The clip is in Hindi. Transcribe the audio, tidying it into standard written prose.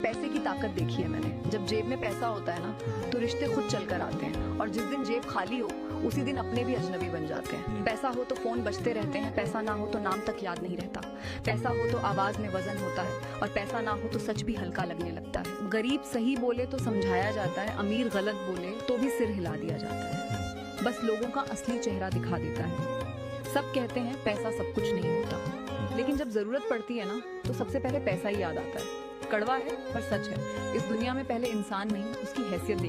पैसे की ताकत देखी है मैंने। जब जेब में पैसा होता है ना तो रिश्ते खुद चल कर आते हैं, और जिस दिन जेब खाली हो उसी दिन अपने भी अजनबी बन जाते हैं। पैसा हो तो फोन बजते रहते हैं, पैसा ना हो तो नाम तक याद नहीं रहता। पैसा हो तो आवाज में वजन होता है, और पैसा ना हो तो सच भी हल्का लगने लगता है। गरीब सही बोले तो समझाया जाता है, अमीर गलत बोले तो भी सिर हिला दिया जाता है। बस लोगों का असली चेहरा दिखा देता है। सब कहते हैं पैसा सब कुछ नहीं होता, लेकिन जब जरूरत पड़ती है ना तो सबसे पहले पैसा ही याद आता है। कड़वा है पर सच है। इस दुनिया में पहले इंसान नहीं, उसकी हैसियत